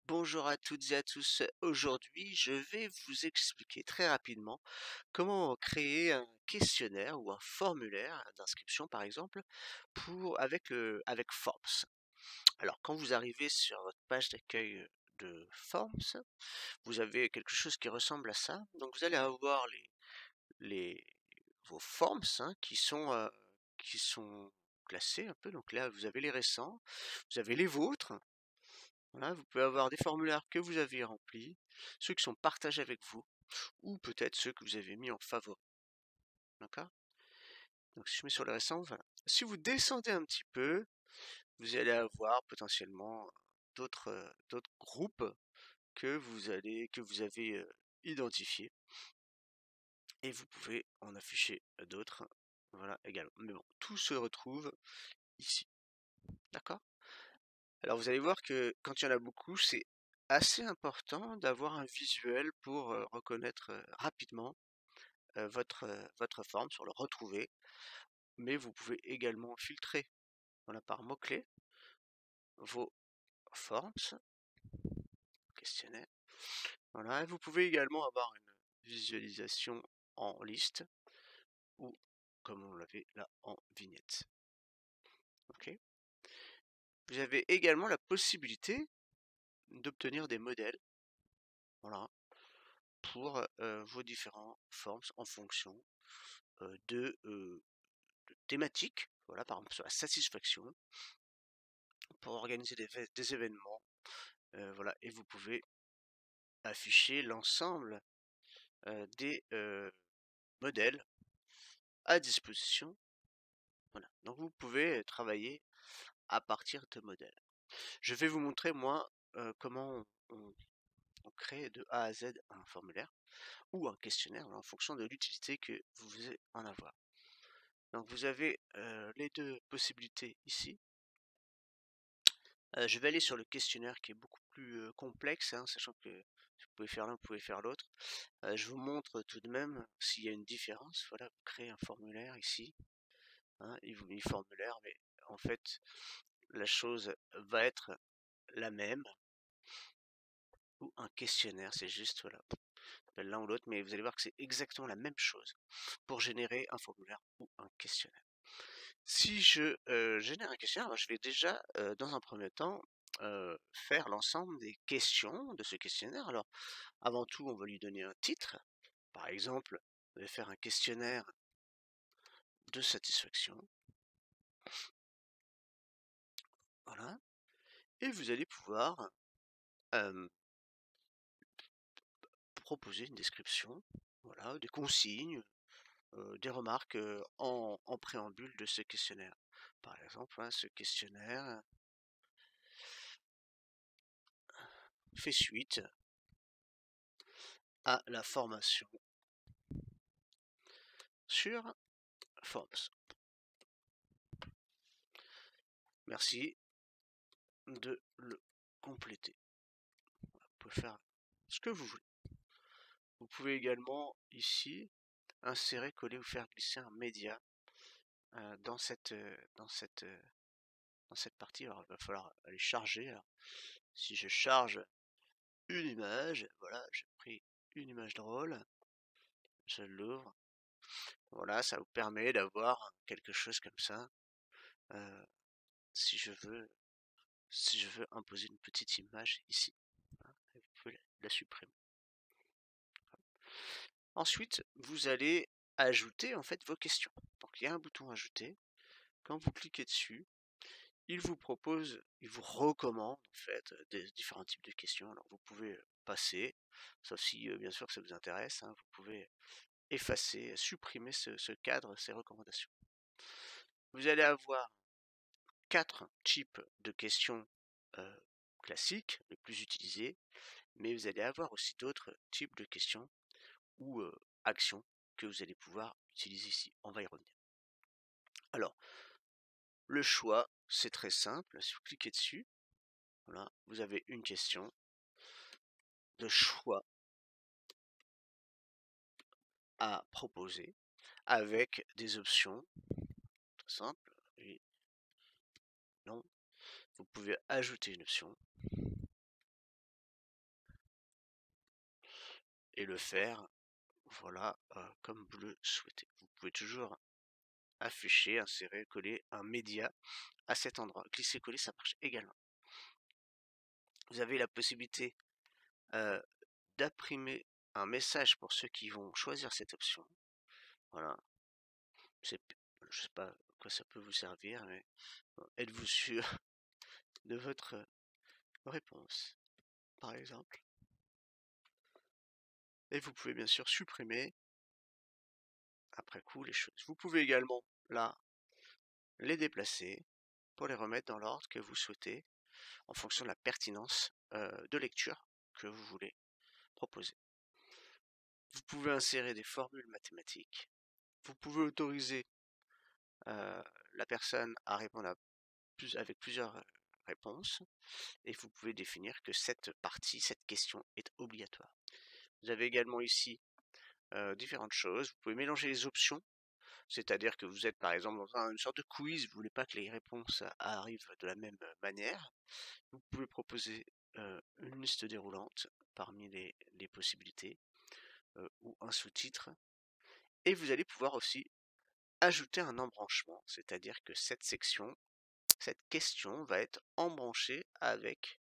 Bonjour à toutes et à tous. Aujourd'hui, je vais vous expliquer très rapidement comment créer un questionnaire ou un formulaire d'inscription, par exemple, avec Forms. Alors, quand vous arrivez sur votre page d'accueil de Forms, vous avez quelque chose qui ressemble à ça. Donc, vous allez avoir les vos Forms hein, qui sont classés un peu. Donc là, vous avez les récents, vous avez les vôtres. Voilà, vous pouvez avoir des formulaires que vous avez remplis, ceux qui sont partagés avec vous, ou peut-être ceux que vous avez mis en favori. D'accord? Donc si je mets sur le récent, voilà. Si vous descendez un petit peu, vous allez avoir potentiellement d'autres groupes que vous avez identifiés, et vous pouvez en afficher d'autres, voilà également. Mais bon, tout se retrouve ici. D'accord? Alors vous allez voir que quand il y en a beaucoup, c'est assez important d'avoir un visuel pour reconnaître rapidement votre forme, sur le retrouver, mais vous pouvez également filtrer, voilà, par mots-clés vos forms, questionnaire. Voilà, et vous pouvez également avoir une visualisation en liste ou comme on l'avait là en vignette. Ok. Vous avez également la possibilité d'obtenir des modèles, voilà, pour vos différents forms en fonction de thématiques, voilà, par exemple sur la satisfaction, pour organiser des événements, voilà, et vous pouvez afficher l'ensemble des modèles à disposition. Voilà. Donc vous pouvez travailler à partir de modèles. Je vais vous montrer moi comment on crée de A à Z un formulaire ou un questionnaire en fonction de l'utilité que vous voulez en avoir. Donc vous avez les deux possibilités ici. Je vais aller sur le questionnaire qui est beaucoup plus complexe, hein, sachant que si vous pouvez faire l'un, vous pouvez faire l'autre. Je vous montre tout de même s'il y a une différence. Voilà, vous créez un formulaire ici, hein, il vous met le formulaire, mais en fait, la chose va être la même, ou un questionnaire, c'est juste, voilà, l'un ou l'autre, mais vous allez voir que c'est exactement la même chose pour générer un formulaire ou un questionnaire. Si je génère un questionnaire, je vais déjà, dans un premier temps, faire l'ensemble des questions de ce questionnaire. Alors, avant tout, on va lui donner un titre. Par exemple, je vais faire un questionnaire de satisfaction. Voilà. Et vous allez pouvoir proposer une description, voilà, des consignes, des remarques en préambule de ce questionnaire. Par exemple, hein, ce questionnaire fait suite à la formation sur Forms. Merci de le compléter. Vous pouvez faire ce que vous voulez. Vous pouvez également ici insérer, coller ou faire glisser un média dans cette partie. Alors il va falloir aller charger. Alors, si je charge une image, voilà, j'ai pris une image drôle, je l'ouvre. Voilà, ça vous permet d'avoir quelque chose comme ça. euh, si je veux imposer une petite image ici, hein, vous pouvez la supprimer. Ensuite, vous allez ajouter en fait vos questions. Donc il y a un bouton ajouter. Quand vous cliquez dessus, il vous recommande en fait des différents types de questions. Alors vous pouvez passer, sauf si bien sûr ça vous intéresse, hein, vous pouvez effacer, supprimer ce cadre, ces recommandations. Vous allez avoir 4 types de questions classiques, les plus utilisées, mais vous allez avoir aussi d'autres types de questions ou actions que vous allez pouvoir utiliser ici. On va y revenir. Alors, le choix, c'est très simple. Si vous cliquez dessus, voilà, vous avez une question de choix à proposer avec des options très simples. Oui, non. Vous pouvez ajouter une option. et le faire, voilà, comme vous le souhaitez. Vous pouvez toujours afficher, insérer, coller un média à cet endroit. Glisser-coller, ça marche également. Vous avez la possibilité d'imprimer un message pour ceux qui vont choisir cette option. Voilà. Je sais pas à quoi ça peut vous servir, mais êtes-vous sûr de votre réponse, par exemple? Et vous pouvez bien sûr supprimer après coup les choses. Vous pouvez également, là, les déplacer pour les remettre dans l'ordre que vous souhaitez en fonction de la pertinence de lecture que vous voulez proposer. Vous pouvez insérer des formules mathématiques. Vous pouvez autoriser la personne à répondre avec plusieurs réponses. Et vous pouvez définir que cette partie, cette question est obligatoire. Vous avez également ici différentes choses. Vous pouvez mélanger les options, c'est-à-dire que vous êtes par exemple dans une sorte de quiz, vous ne voulez pas que les réponses arrivent de la même manière. Vous pouvez proposer une liste déroulante parmi les possibilités ou un sous-titre. Et vous allez pouvoir aussi ajouter un embranchement, c'est-à-dire que cette question va être embranchée avec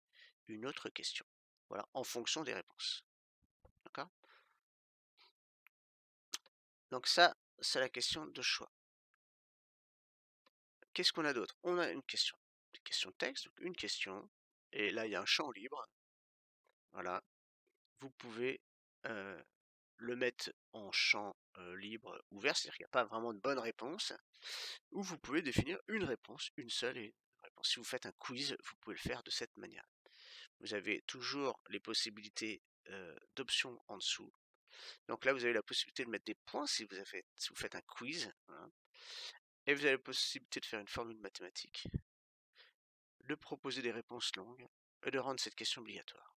une autre question. Voilà, en fonction des réponses. D'accord? Donc ça, c'est la question de choix. Qu'est-ce qu'on a d'autre? On a une question de texte, donc une question, et là il y a un champ libre. Voilà, vous pouvez le mettre en champ libre ouvert, c'est-à-dire qu'il n'y a pas vraiment de bonne réponse, ou vous pouvez définir une réponse, une seule et une réponse. Si vous faites un quiz, vous pouvez le faire de cette manière. Vous avez toujours les possibilités d'options en dessous. Donc là, vous avez la possibilité de mettre des points si vous faites un quiz. Voilà. Et vous avez la possibilité de faire une formule mathématique, de proposer des réponses longues et de rendre cette question obligatoire.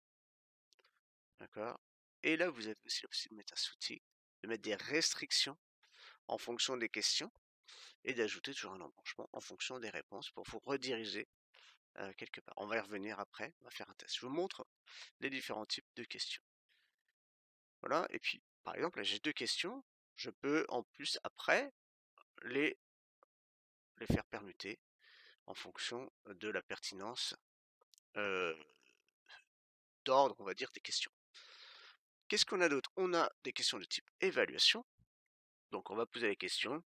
D'accord? Et là, vous avez aussi la possibilité de mettre un sous-titre, de mettre des restrictions en fonction des questions et d'ajouter toujours un embranchement en fonction des réponses pour vous rediriger quelque part. On va y revenir après, on va faire un test. Je vous montre les différents types de questions. Voilà, et puis par exemple, là j'ai deux questions, je peux en plus après les faire permuter en fonction de la pertinence d'ordre, on va dire, des questions. Qu'est-ce qu'on a d'autre? On a des questions de type évaluation, donc on va poser les questions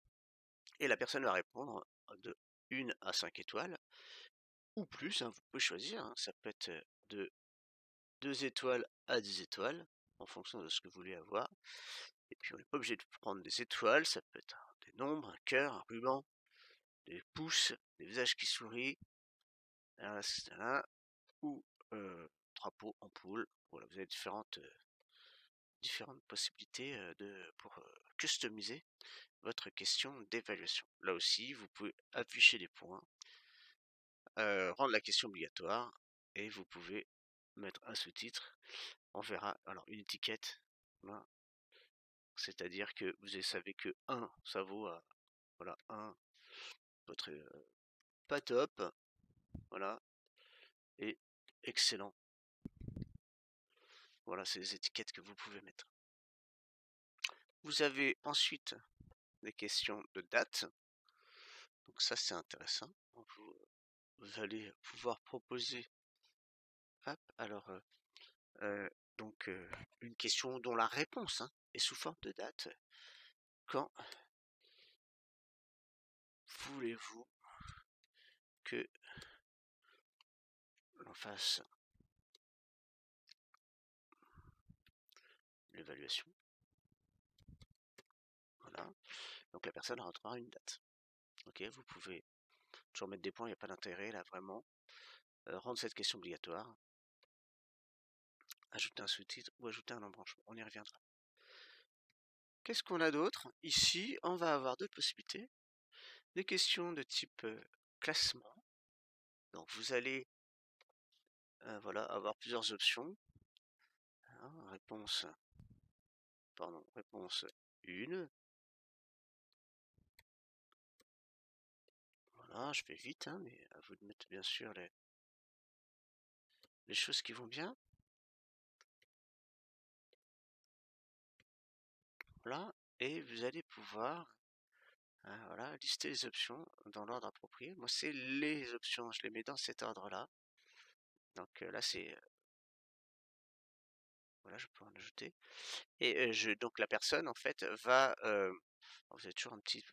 et la personne va répondre de 1 à 5 étoiles, ou plus, hein, vous pouvez choisir, hein, ça peut être de 2 étoiles à 10 étoiles, en fonction de ce que vous voulez avoir. Et puis on n'est pas obligé de prendre des étoiles, ça peut être des nombres, un cœur, un ruban, des pouces, des visages qui sourient, etc. Ou drapeau, ampoule. Voilà, vous avez différentes possibilités pour customiser votre question d'évaluation. Là aussi, vous pouvez afficher des points, rendre la question obligatoire, et vous pouvez mettre un sous-titre. On verra, alors une étiquette, voilà. C'est-à-dire que vous savez que 1, ça vaut à, voilà, 1, votre pas top, voilà, et excellent. Voilà, c'est les étiquettes que vous pouvez mettre. Vous avez ensuite des questions de date. Donc ça, c'est intéressant. Vous allez pouvoir proposer, hop, alors, donc une question dont la réponse est sous forme de date. Quand voulez-vous que l'on fasse l'évaluation? Voilà. Donc la personne rentrera une date. Ok, vous pouvez toujours mettre des points, il n'y a pas d'intérêt là vraiment. Rendre cette question obligatoire. Ajouter un sous-titre ou ajouter un embranchement. On y reviendra. Qu'est-ce qu'on a d'autre? Ici, on va avoir d'autres possibilités. Des questions de type classement. Donc vous allez voilà, avoir plusieurs options. Hein, réponse 1. Voilà, je vais vite, hein, mais à vous de mettre bien sûr les choses qui vont bien. et vous allez pouvoir voilà, lister les options dans l'ordre approprié. Moi, c'est les options, je les mets dans cet ordre-là. Donc là, c'est voilà, je peux en ajouter. Et donc la personne, en fait, va vous avez toujours un truc.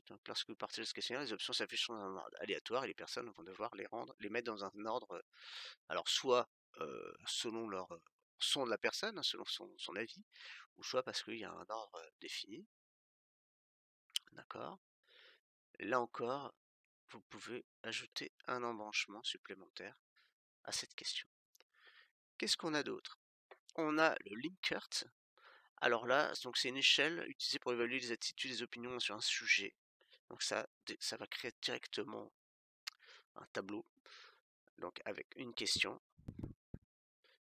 Donc, lorsque vous partez de ce questionnaire, les options s'affichent dans un ordre aléatoire et les personnes vont devoir les mettre dans un ordre, alors soit selon leur son de la personne, hein, selon son avis, ou soit parce qu'il y a un ordre défini. D'accord? Là encore, vous pouvez ajouter un embranchement supplémentaire à cette question. Qu'est-ce qu'on a d'autre? On a le Likert. Alors là, donc c'est une échelle utilisée pour évaluer les attitudes et les opinions sur un sujet. Donc ça va créer directement un tableau, donc avec une question.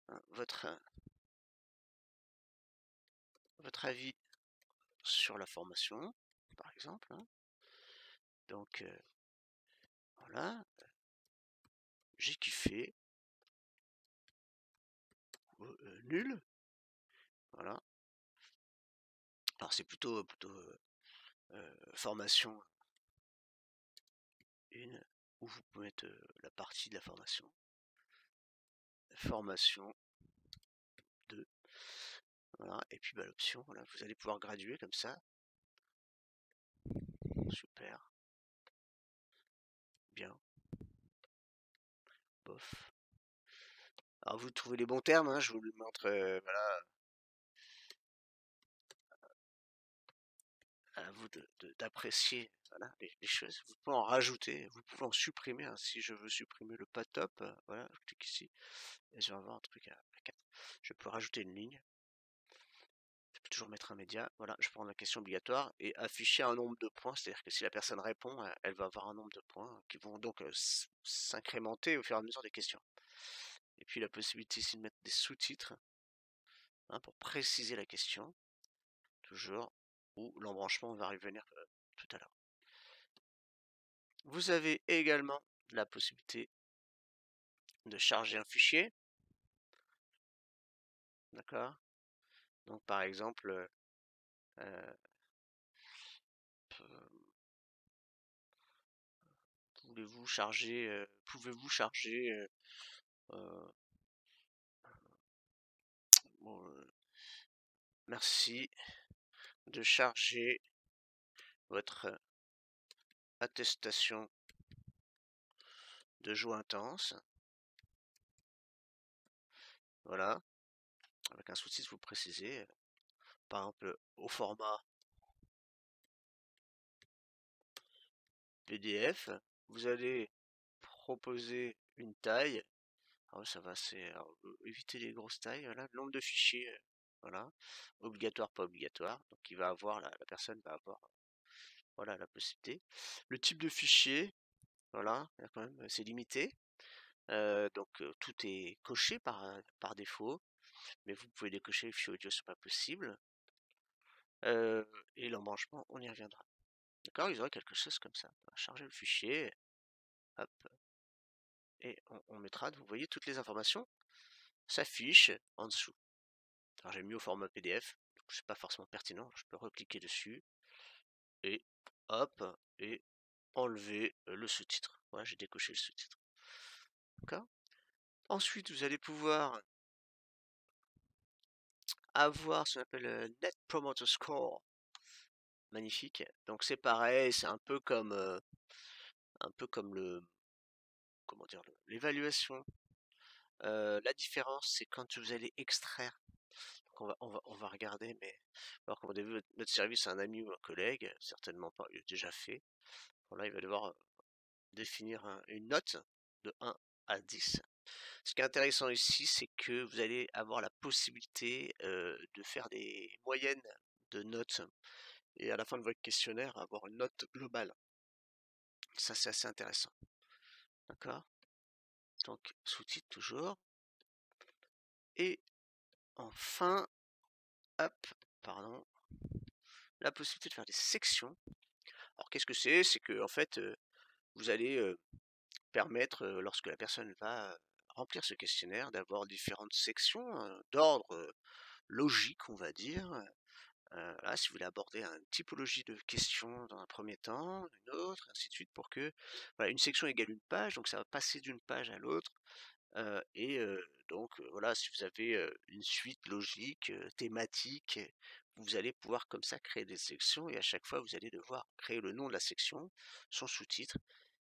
Hein, votre avis sur la formation, par exemple. Hein. Donc voilà, j'ai kiffé, nul. Voilà. Alors c'est plutôt formation 1, où vous pouvez mettre la partie de la formation. Formation 2. Voilà, et puis bah, l'option, voilà, vous allez pouvoir graduer comme ça. Super. Bien. Bof. Alors vous trouvez les bons termes, hein, je vous le montre, voilà, à vous d'apprécier voilà, les choses. Vous pouvez en rajouter, vous pouvez en supprimer. Hein. Si je veux supprimer le pas top, voilà, je clique ici et je vais avoir un truc à 4. Je peux rajouter une ligne. Je peux toujours mettre un média. Voilà, je prends la question obligatoire et afficher un nombre de points. C'est-à-dire que si la personne répond, elle va avoir un nombre de points qui vont donc s'incrémenter au fur et à mesure des questions. Et puis la possibilité ici de mettre des sous-titres hein, pour préciser la question. Toujours. Ou l'embranchement, on va y revenir tout à l'heure. Vous avez également la possibilité de charger un fichier. D'accord? Donc par exemple, pouvez-vous charger bon, merci de charger votre attestation de joie intense. Voilà. Avec un sous-titre, vous précisez, par exemple, au format PDF, vous allez proposer une taille. Alors ça va, c'est éviter les grosses tailles. Voilà, le nombre de fichiers, voilà, obligatoire, pas obligatoire. Donc il va avoir la personne va avoir, voilà, la possibilité. Le type de fichier, voilà, quand même, c'est limité. Donc tout est coché par défaut, mais vous pouvez décocher les fichiers audio, c'est pas possible. Et l'embranchement, on y reviendra. D'accord, ils auraient quelque chose comme ça. On va charger le fichier, hop, et on mettra, vous voyez, toutes les informations s'affichent en dessous. Alors j'ai mis au format PDF, donc c'est pas forcément pertinent, je peux recliquer dessus, et hop, et enlever le sous-titre. Voilà, j'ai décoché le sous-titre. D'accord. Ensuite, vous allez pouvoir avoir ce qu'on appelle Net Promoter Score. Magnifique. Donc c'est pareil, c'est un peu comme le comment dire l'évaluation. La différence, c'est quand vous allez extraire. Donc on va regarder, mais alors qu'on a vu notre service à un ami ou un collègue, certainement pas, il a déjà fait. Bon, là, il va devoir définir une note de 1 à 10. Ce qui est intéressant ici, c'est que vous allez avoir la possibilité de faire des moyennes de notes et à la fin de votre questionnaire, avoir une note globale. Ça, c'est assez intéressant. D'accord? Donc, sous-titre toujours. Et enfin, hop, pardon, la possibilité de faire des sections. Alors, qu'est-ce que c'est? C'est que, en fait, vous allez permettre, lorsque la personne va remplir ce questionnaire, d'avoir différentes sections d'ordre logique, on va dire. Voilà, si vous voulez aborder une typologie de questions dans un premier temps, une autre, ainsi de suite, pour que voilà, une section égale une page, donc ça va passer d'une page à l'autre. Donc voilà, si vous avez une suite logique, thématique, vous allez pouvoir comme ça créer des sections et à chaque fois vous allez devoir créer le nom de la section, son sous-titre,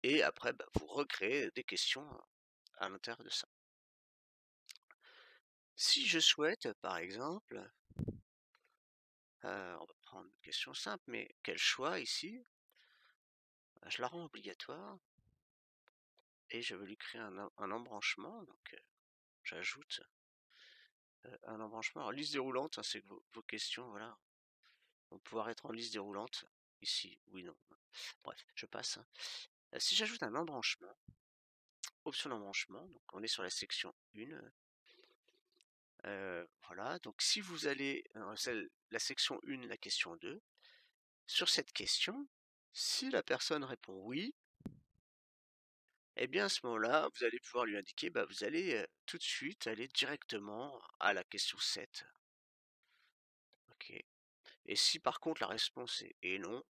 et après bah, vous recréez des questions à l'intérieur de ça. Si je souhaite, par exemple, on va prendre une question simple, mais quel choix ici? Je la rends obligatoire et je veux lui créer un embranchement, donc j'ajoute un embranchement. Alors liste déroulante, hein, c'est que vos questions, voilà, vont pouvoir être en liste déroulante, ici, oui, non. Bref, je passe. Si j'ajoute un embranchement, option d'embranchement, donc on est sur la section 1, voilà, donc si vous allez dans la section 1, la question 2, sur cette question, si la personne répond oui, eh bien à ce moment-là, vous allez pouvoir lui indiquer, bah, vous allez tout de suite aller directement à la question 7. Ok. Et si par contre la réponse est non,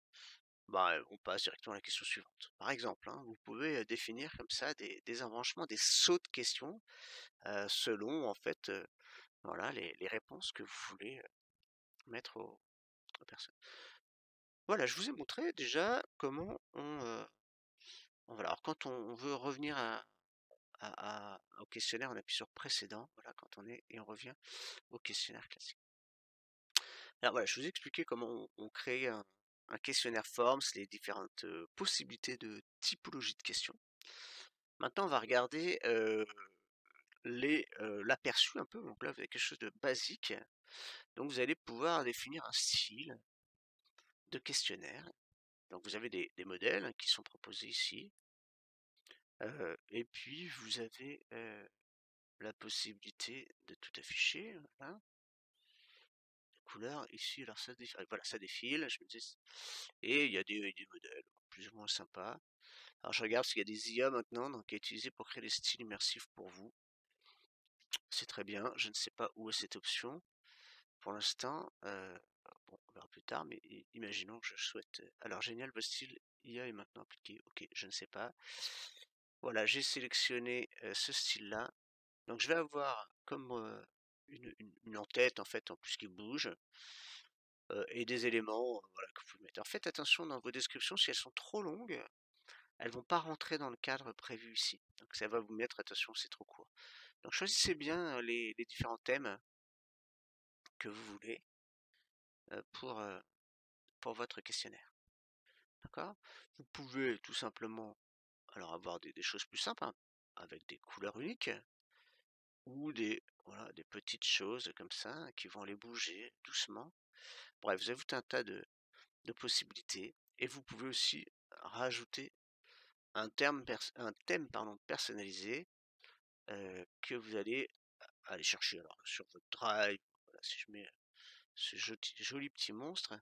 bah, on passe directement à la question suivante. Par exemple, hein, vous pouvez définir comme ça des embranchements, des sauts de questions, selon en fait voilà, les réponses que vous voulez mettre aux personnes. Voilà, je vous ai montré déjà comment voilà, alors quand on veut revenir au questionnaire, on appuie sur précédent, voilà, quand on est, et on revient au questionnaire classique. Alors voilà, je vous ai expliqué comment on crée un questionnaire Forms, les différentes possibilités de typologie de questions. Maintenant, on va regarder l'aperçu un peu. Donc là, vous avez quelque chose de basique. Donc vous allez pouvoir définir un style de questionnaire. Donc vous avez des modèles qui sont proposés ici. Et puis vous avez la possibilité de tout afficher. Voilà. Couleurs ici, alors ça défile, voilà, ça défile, je me dis, et il y a des modèles plus ou moins sympas. Alors je regarde s'il y a des IA maintenant donc, à utiliser pour créer des styles immersifs pour vous. C'est très bien, je ne sais pas où est cette option. Pour l'instant, bon, on verra plus tard, mais imaginons que je souhaite. Alors génial, votre style IA est maintenant appliqué. Ok, je ne sais pas. Voilà, j'ai sélectionné ce style-là. Donc je vais avoir comme une en-tête en fait, en plus qui bouge, et des éléments voilà, que vous pouvez mettre. Alors faites attention dans vos descriptions, si elles sont trop longues, elles vont pas rentrer dans le cadre prévu ici. Donc ça va vous mettre, attention, c'est trop court. Donc choisissez bien les différents thèmes que vous voulez pour votre questionnaire. D'accord? Vous pouvez tout simplement alors avoir des choses plus simples, hein, avec des couleurs uniques, ou voilà, des petites choses comme ça qui vont aller bouger doucement. Bref, vous avez tout un tas de possibilités. Et vous pouvez aussi rajouter un thème pardon, personnalisé que vous allez aller chercher alors, sur votre drive. Voilà, si je mets ce joli petit monstre,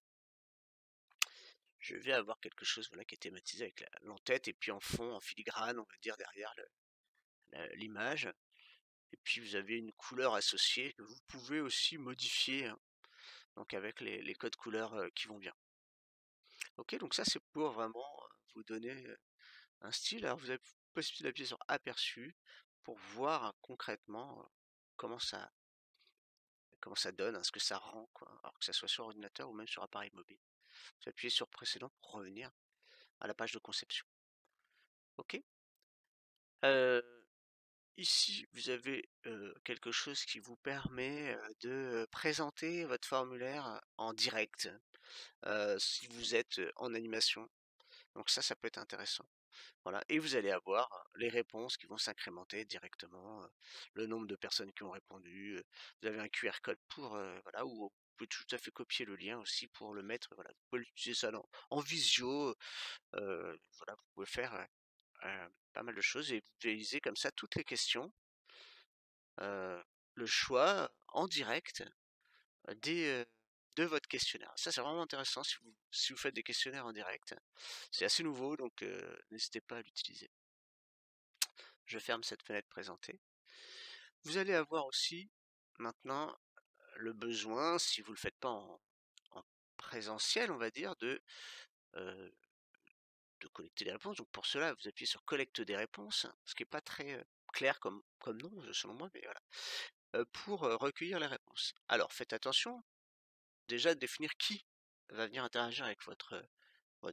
je vais avoir quelque chose voilà, qui est thématisé avec l'entête et puis en fond, en filigrane, on va dire derrière l'image. Et puis vous avez une couleur associée que vous pouvez aussi modifier, hein, donc avec les codes couleurs qui vont bien. Ok, donc ça c'est pour vraiment vous donner un style. Alors vous avez possibilité d'appuyer sur aperçu pour voir concrètement comment ça donne, hein, ce que ça rend, quoi. Alors que ça soit sur ordinateur ou même sur appareil mobile. Vous appuyez sur précédent pour revenir à la page de conception. Ok. Ici, vous avez quelque chose qui vous permet de présenter votre formulaire en direct si vous êtes en animation. Donc ça peut être intéressant. Voilà. Et vous allez avoir les réponses qui vont s'incrémenter directement, le nombre de personnes qui ont répondu. Vous avez un QR code pour voilà, où vous pouvez tout à fait copier le lien aussi pour le mettre. Voilà, vous pouvez utiliser ça en visio. Voilà, vous pouvez faire pas mal de choses et vous utilisez comme ça toutes les questions, le choix en direct des, de votre questionnaire. Ça, c'est vraiment intéressant si vous faites des questionnaires en direct. C'est assez nouveau, donc n'hésitez pas à l'utiliser. Je ferme cette fenêtre présentée. Vous allez avoir aussi maintenant le besoin, si vous ne le faites pas présentiel, on va dire, de collecter des réponses. Donc pour cela, vous appuyez sur collecte des réponses, ce qui n'est pas très clair comme nom, selon moi, mais voilà, pour recueillir les réponses. Alors faites attention, déjà de définir qui va venir interagir avec votre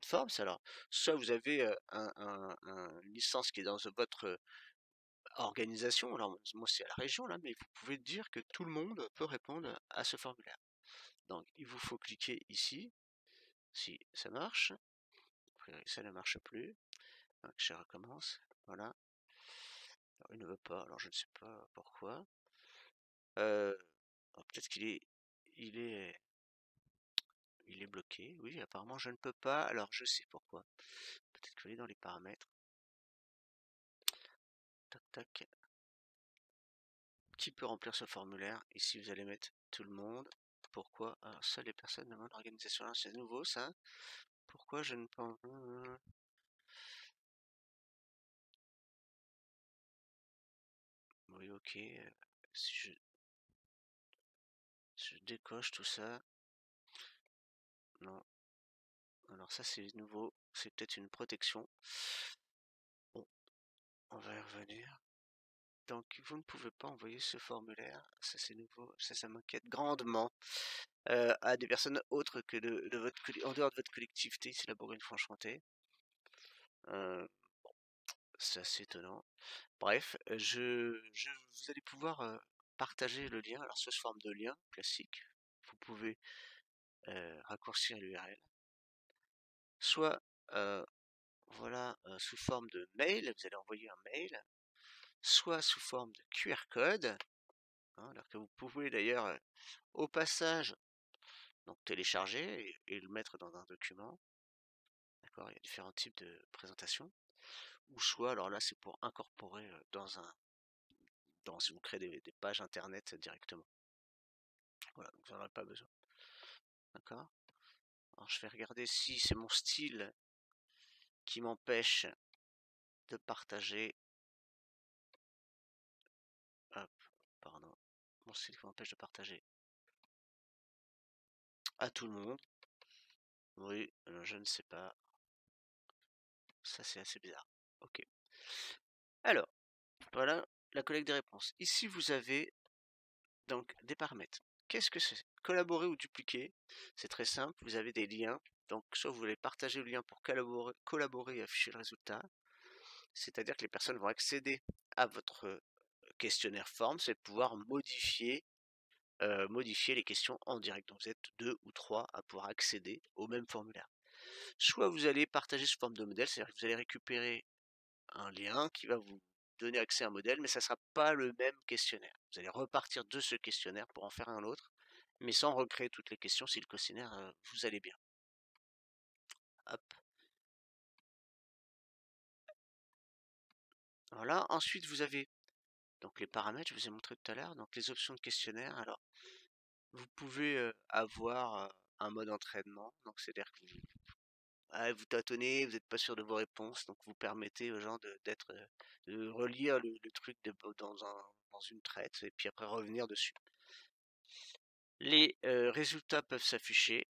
forme. Alors, soit vous avez une licence qui est dans votre organisation, alors moi c'est à la région là, mais vous pouvez dire que tout le monde peut répondre à ce formulaire. Donc il vous faut cliquer ici, si ça marche. A priori, ça ne marche plus. Donc je recommence, voilà. Alors, il ne veut pas, alors je ne sais pas pourquoi. Peut-être il est, il est bloqué. Oui, apparemment je ne peux pas. Alors je sais pourquoi. Peut-être que je vais dans les paramètres. Tac tac. Qui peut remplir ce formulaire? Ici vous allez mettre tout le monde. Pourquoi? Alors seules les personnes de mon organisation. C'est nouveau ça. Pourquoi je ne peux pas... Oui, ok. Si je décoche tout ça. Non. Alors ça c'est nouveau. C'est peut-être une protection. Bon, on va y revenir. Donc vous ne pouvez pas envoyer ce formulaire. Ça c'est nouveau. Ça m'inquiète grandement. À des personnes autres que en dehors de votre collectivité, c'est la Bourgogne-Franche-Comté. C'est assez étonnant. Bref, vous allez pouvoir partager le lien, alors sous forme de lien classique, vous pouvez raccourcir l'URL, soit voilà, sous forme de mail, vous allez envoyer un mail, soit sous forme de QR code, hein, alors que vous pouvez d'ailleurs au passage donc télécharger et le mettre dans un document. D'accord, il y a différents types de présentations. Ou soit, alors là c'est pour incorporer si vous créez des pages internet directement. Voilà, donc vous n'en aurez pas besoin. D'accord. Alors je vais regarder si c'est mon style qui m'empêche de partager. Hop, pardon. Mon style qui m'empêche de partager à tout le monde. Oui, je ne sais pas. Ça c'est assez bizarre. Ok. Alors, voilà la collecte des réponses. Ici vous avez donc des paramètres. Qu'est-ce que c'est? Collaborer ou dupliquer? C'est très simple, vous avez des liens. Donc soit vous voulez partager le lien pour collaborer et afficher le résultat. C'est-à-dire que les personnes vont accéder à votre questionnaire forme, c'est pouvoir modifier les questions en direct. Donc vous êtes 2 ou 3 à pouvoir accéder au même formulaire. Soit vous allez partager sous forme de modèle, c'est-à-dire que vous allez récupérer un lien qui va vous donner accès à un modèle, mais ça ne sera pas le même questionnaire. Vous allez repartir de ce questionnaire pour en faire un autre, mais sans recréer toutes les questions si le questionnaire vous allez bien. Hop. Voilà. Ensuite, vous avez donc les paramètres, je vous ai montré tout à l'heure, donc les options de questionnaire. Alors, vous pouvez avoir un mode entraînement, donc c'est-à-dire que vous tâtonnez, vous n'êtes pas sûr de vos réponses, donc vous permettez aux gens de relire le truc dans une traite et puis après revenir dessus. Les résultats peuvent s'afficher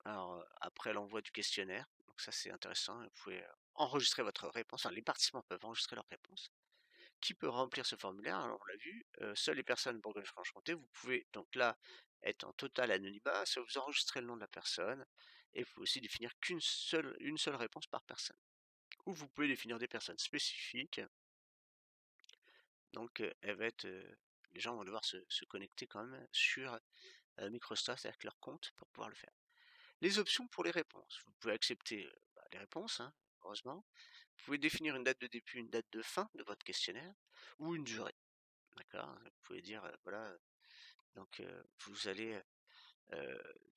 alors après l'envoi du questionnaire, donc ça c'est intéressant, vous pouvez enregistrer votre réponse, enfin les participants peuvent enregistrer leur réponse. Qui peut remplir ce formulaire? Alors on l'a vu, seules les personnes Bourgogne-Franche-Comté, vous pouvez donc là être en total anonymat, ça vous enregistrez le nom de la personne, et vous pouvez aussi définir une seule réponse par personne. Ou vous pouvez définir des personnes spécifiques, donc les gens vont devoir se connecter quand même sur Microsoft avec leur compte pour pouvoir le faire. Les options pour les réponses, vous pouvez accepter les réponses, hein, heureusement. Vous pouvez définir une date de début, une date de fin de votre questionnaire, ou une durée. D'accord. Vous pouvez dire, voilà, donc vous allez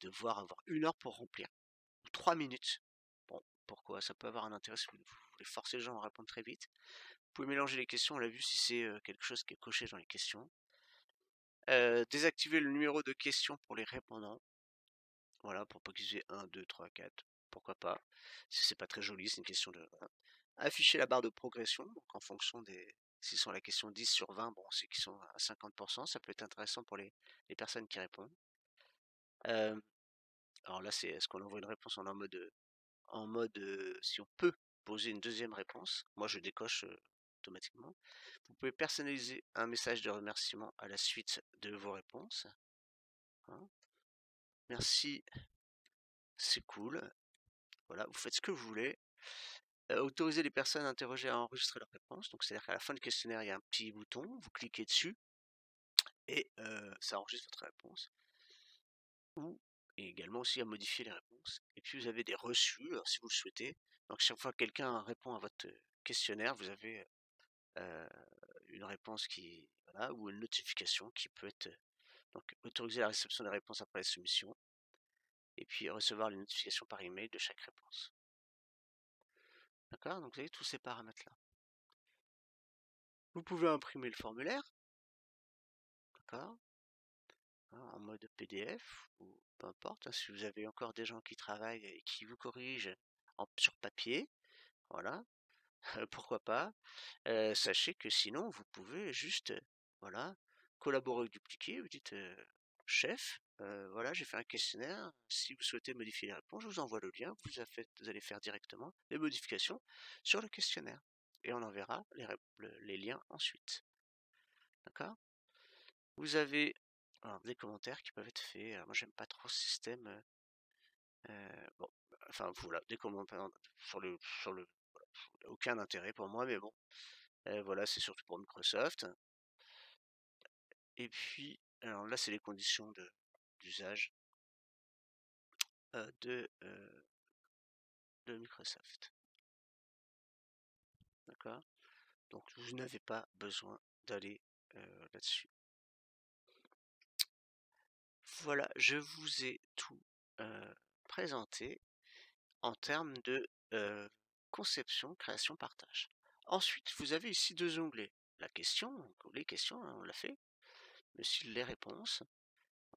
devoir avoir 1 heure pour remplir, ou 3 minutes. Bon, pourquoi? Ça peut avoir un intérêt si vous voulez forcer les gens à répondre très vite. Vous pouvez mélanger les questions, on l'a vu si c'est quelque chose qui est coché dans les questions. Désactiver le numéro de question pour les répondants. Voilà, pour pas qu'ils aient 1, 2, 3, 4. Pourquoi pas? Si c'est pas très joli, c'est une question de... Voilà. Afficher la barre de progression, donc en fonction des... S'ils sont à la question 10 sur 20, bon, c'est qu'ils sont à 50%, ça peut être intéressant pour les personnes qui répondent. alors là, c'est est-ce qu'on envoie une réponse en mode si on peut poser une deuxième réponse. Moi, je décoche automatiquement. Vous pouvez personnaliser un message de remerciement à la suite de vos réponses. Hein. Merci, c'est cool. Voilà, vous faites ce que vous voulez. Autoriser les personnes interrogées à enregistrer leurs réponses. Donc, c'est-à-dire qu'à la fin du questionnaire, il y a un petit bouton, vous cliquez dessus et ça enregistre votre réponse. Ou et également aussi à modifier les réponses. Et puis vous avez des reçus, alors, si vous le souhaitez. Donc chaque fois que quelqu'un répond à votre questionnaire, vous avez une réponse qui voilà, ou une notification qui peut être donc autoriser la réception des réponses après la soumission et puis recevoir les notifications par email de chaque réponse. D'accord? Donc vous avez tous ces paramètres-là. Vous pouvez imprimer le formulaire, d'accord? Hein, en mode PDF ou peu importe, hein, si vous avez encore des gens qui travaillent et qui vous corrigent sur papier, voilà, pourquoi pas. Sachez que sinon, vous pouvez juste, voilà, collaborer ou dupliquer. Vous dites, chef, voilà, j'ai fait un questionnaire. Si vous souhaitez modifier les réponses, je vous envoie le lien. Vous allez faire directement les modifications sur le questionnaire. Et on enverra les liens ensuite. D'accord? Vous avez alors, des commentaires qui peuvent être faits. Alors, moi, j'aime pas trop ce système. Bon, enfin, voilà, des commentaires sur le, voilà, aucun intérêt pour moi, mais bon. Voilà, c'est surtout pour Microsoft. Et puis, alors là, c'est les conditions d'usage de Microsoft. D'accord? Donc, vous n'avez pas besoin d'aller là-dessus. Voilà, je vous ai tout présenté en termes de conception, création, partage. Ensuite, vous avez ici deux onglets. La question, donc les questions, hein, on l'a fait, mais aussi les réponses.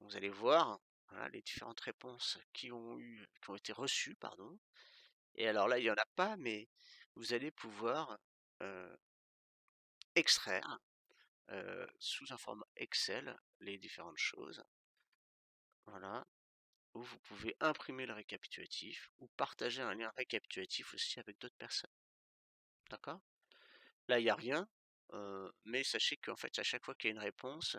Vous allez voir voilà, les différentes réponses qui ont été reçues, pardon. Et alors là, il n'y en a pas, mais vous allez pouvoir extraire sous un format Excel les différentes choses. Voilà. Ou vous pouvez imprimer le récapitulatif ou partager un lien récapitulatif aussi avec d'autres personnes. D'accord? Là, il n'y a rien, mais sachez qu'en fait, à chaque fois qu'il y a une réponse,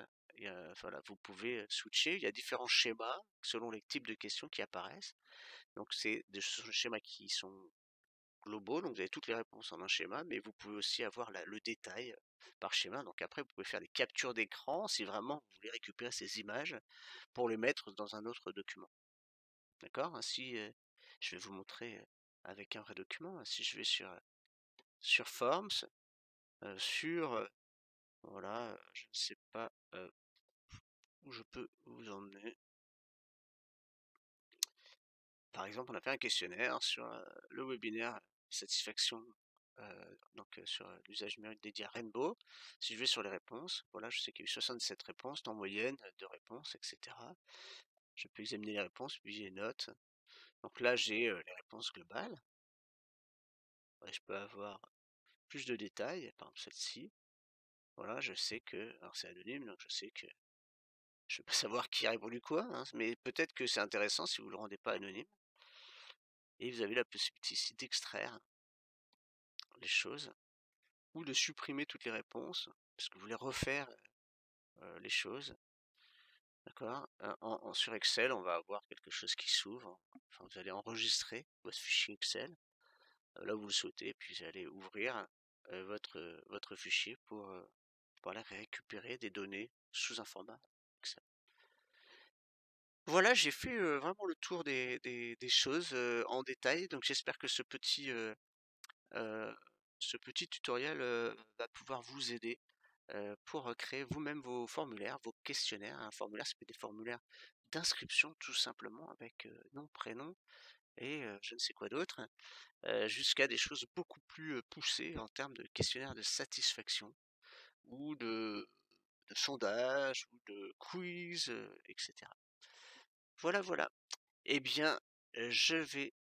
voilà, vous pouvez switcher. Il y a différents schémas selon les types de questions qui apparaissent. Donc, c'est des schémas qui sont globaux, donc vous avez toutes les réponses en un schéma, mais vous pouvez aussi avoir le détail par schéma. Donc après, vous pouvez faire des captures d'écran si vraiment vous voulez récupérer ces images pour les mettre dans un autre document. D'accord? Ainsi, je vais vous montrer avec un vrai document. Si je vais sur Forms, voilà, je ne sais pas où je peux vous emmener. Par exemple, on a fait un questionnaire sur le webinaire satisfaction, donc sur l'usage numérique dédié à Rainbow. Si je vais sur les réponses, voilà, je sais qu'il y a eu 67 réponses en moyenne de réponses, etc. Je peux examiner les réponses, puis j'ai les notes. Donc là, j'ai les réponses globales. Ouais, je peux avoir plus de détails, par exemple celle-ci. Voilà, je sais que, alors c'est anonyme, donc je sais que je ne peux pas savoir qui a répondu quoi, hein, mais peut-être que c'est intéressant si vous ne le rendez pas anonyme. Et vous avez la possibilité ici d'extraire les choses ou de supprimer toutes les réponses parce que vous voulez refaire les choses. D'accord? Sur Excel, on va avoir quelque chose qui s'ouvre. Enfin, vous allez enregistrer votre fichier Excel là où vous le souhaitez, puis vous allez ouvrir votre fichier pour aller récupérer des données sous un format Excel. Voilà, j'ai fait vraiment le tour des choses en détail, donc j'espère que ce petit tutoriel va pouvoir vous aider pour créer vous-même vos formulaires, vos questionnaires. Un formulaire, ça peut être des formulaires d'inscription tout simplement avec nom, prénom et je ne sais quoi d'autre, jusqu'à des choses beaucoup plus poussées en termes de questionnaires de satisfaction ou de sondage ou de quiz, etc. Voilà, voilà. Eh bien, je vais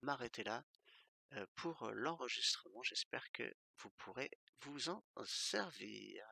m'arrêter là pour l'enregistrement. J'espère que vous pourrez vous en servir.